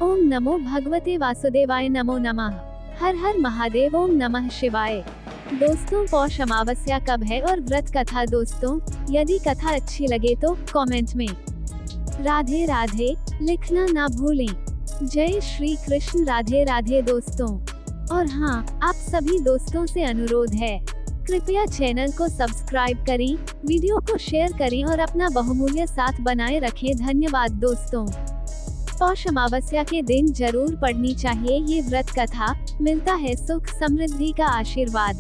ओम नमो भगवते वासुदेवाय नमो नमः। हर हर महादेव। ओम नमः शिवाय। दोस्तों, पौष अमावस्या कब है और व्रत कथा। दोस्तों, यदि कथा अच्छी लगे तो कमेंट में राधे राधे लिखना ना भूलें। जय श्री कृष्ण। राधे राधे दोस्तों। और हाँ, आप सभी दोस्तों से अनुरोध है, कृपया चैनल को सब्सक्राइब करें, वीडियो को शेयर करें और अपना बहुमूल्य साथ बनाए रखें। धन्यवाद दोस्तों। पौष अमावस्या के दिन जरूर पढ़नी चाहिए ये व्रत कथा, मिलता है सुख समृद्धि का आशीर्वाद।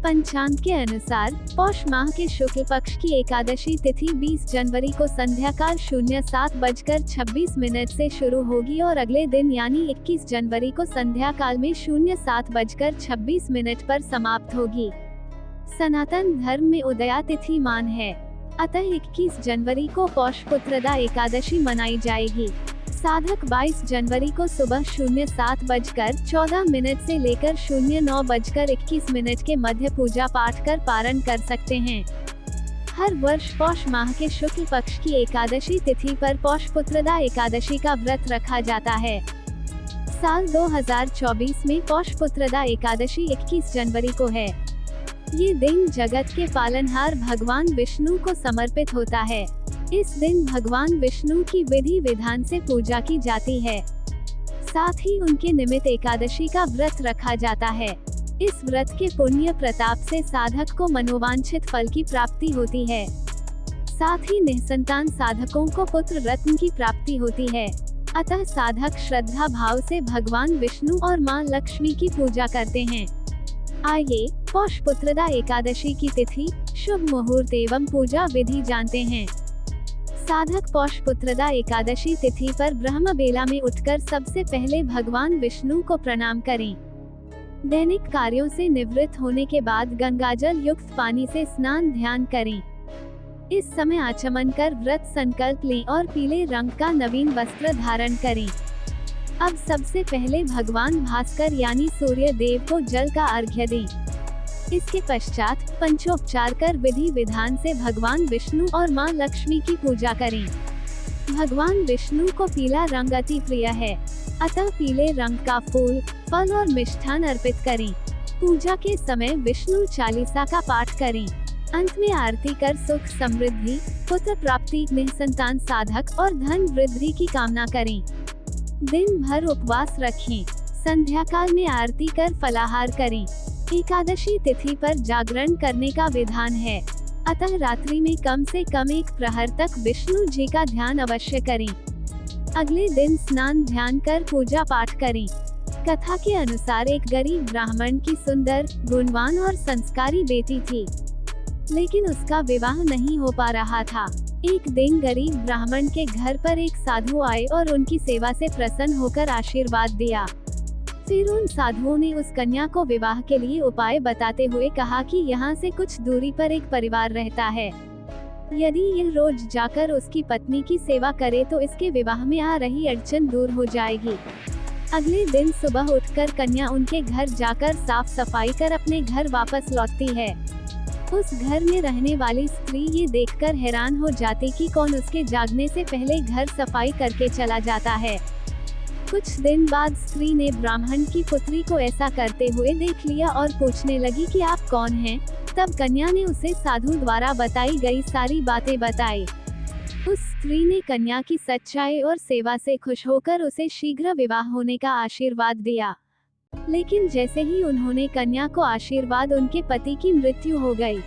पंचांग के अनुसार पौष माह के शुक्ल पक्ष की एकादशी तिथि 20 जनवरी को संध्याकाल 07:26 से शुरू होगी और अगले दिन यानी 21 जनवरी को संध्याकाल में 07:26 पर समाप्त होगी। सनातन धर्म में उदया तिथि मान है, अतः 21 जनवरी को पौष पुत्रदा एकादशी मनाई जाएगी। साधक 22 जनवरी को सुबह 07:14 से लेकर 09:21 के मध्य पूजा पाठ कर पारण कर सकते हैं। हर वर्ष पौष माह के शुक्ल पक्ष की एकादशी तिथि पर पौष पुत्रदा एकादशी का व्रत रखा जाता है। साल 2024 में पौष पुत्रदा एकादशी 21 जनवरी को है। ये दिन जगत के पालनहार भगवान विष्णु को समर्पित होता है। इस दिन भगवान विष्णु की विधि विधान से पूजा की जाती है, साथ ही उनके निमित्त एकादशी का व्रत रखा जाता है। इस व्रत के पुण्य प्रताप से साधक को मनोवांछित फल की प्राप्ति होती है, साथ ही निःसंतान साधकों को पुत्र रत्न की प्राप्ति होती है। अतः साधक श्रद्धा भाव से भगवान विष्णु और मां लक्ष्मी की पूजा करते हैं। आइए पौष पुत्रदा एकादशी की तिथि, शुभ मुहूर्त एवं पूजा विधि जानते हैं। साधक पौष पुत्रदा एकादशी तिथि पर ब्रह्म बेला में उठकर सबसे पहले भगवान विष्णु को प्रणाम करें। दैनिक कार्यों से निवृत्त होने के बाद गंगाजल युक्त पानी से स्नान ध्यान करें। इस समय आचमन कर व्रत संकल्प लें और पीले रंग का नवीन वस्त्र धारण करें। अब सबसे पहले भगवान भास्कर यानी सूर्य देव को जल का अर्घ्य दें। इसके पश्चात पंचोपचार कर विधि विधान से भगवान विष्णु और मां लक्ष्मी की पूजा करें। भगवान विष्णु को पीला रंग अति प्रिय है, अतः पीले रंग का फूल, फल और मिष्ठान अर्पित करें। पूजा के समय विष्णु चालीसा का पाठ करें। अंत में आरती कर सुख समृद्धि, पुत्र प्राप्ति, निःसंतान साधक और धन वृद्धि की कामना करें। दिन भर उपवास रखें। संध्याकाल में आरती कर फलाहार करें। एकादशी तिथि पर जागरण करने का विधान है, अतः रात्रि में कम से कम 1 प्रहर तक विष्णु जी का ध्यान अवश्य करें। अगले दिन स्नान ध्यान कर पूजा पाठ करें। कथा के अनुसार एक गरीब ब्राह्मण की सुंदर, गुणवान और संस्कारी बेटी थी, लेकिन उसका विवाह नहीं हो पा रहा था। एक दिन गरीब ब्राह्मण के घर पर एक साधु आए और उनकी सेवा से प्रसन्न होकर आशीर्वाद दिया। फिर उन साधुओं ने उस कन्या को विवाह के लिए उपाय बताते हुए कहा कि यहाँ से कुछ दूरी पर एक परिवार रहता है। यदि यह रोज जाकर उसकी पत्नी की सेवा करे तो इसके विवाह में आ रही अड़चन दूर हो जाएगी। अगले दिन सुबह उठकर कन्या उनके घर जाकर साफ सफाई कर अपने घर वापस लौटती है। उस घर में रहने वाली स्त्री ये देखकर हैरान हो जाती कि कौन उसके जागने से पहले घर सफाई करके चला जाता है। कुछ दिन बाद स्त्री ने ब्राह्मण की पुत्री को ऐसा करते हुए देख लिया और पूछने लगी कि आप कौन हैं? तब कन्या ने उसे साधु द्वारा बताई गई सारी बातें बताई। उस स्त्री ने कन्या की सच्चाई और सेवा से खुश होकर उसे शीघ्र विवाह होने का आशीर्वाद दिया। लेकिन जैसे ही उन्होंने कन्या को आशीर्वाद, उनके पति की मृत्यु हो गई।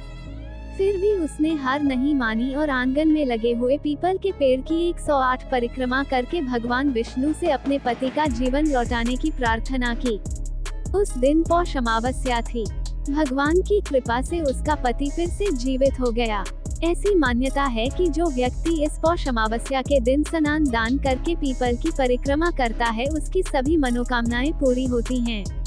फिर भी उसने हार नहीं मानी और आंगन में लगे हुए पीपल के पेड़ की 108 परिक्रमा करके भगवान विष्णु से अपने पति का जीवन लौटाने की प्रार्थना की। उस दिन पौष अमावस्या थी। भगवान की कृपा से उसका पति फिर से जीवित हो गया। ऐसी मान्यता है कि जो व्यक्ति इस पौष अमावस्या के दिन स्नान दान करके पीपल की परिक्रमा करता है, उसकी सभी मनोकामनाएं पूरी होती हैं।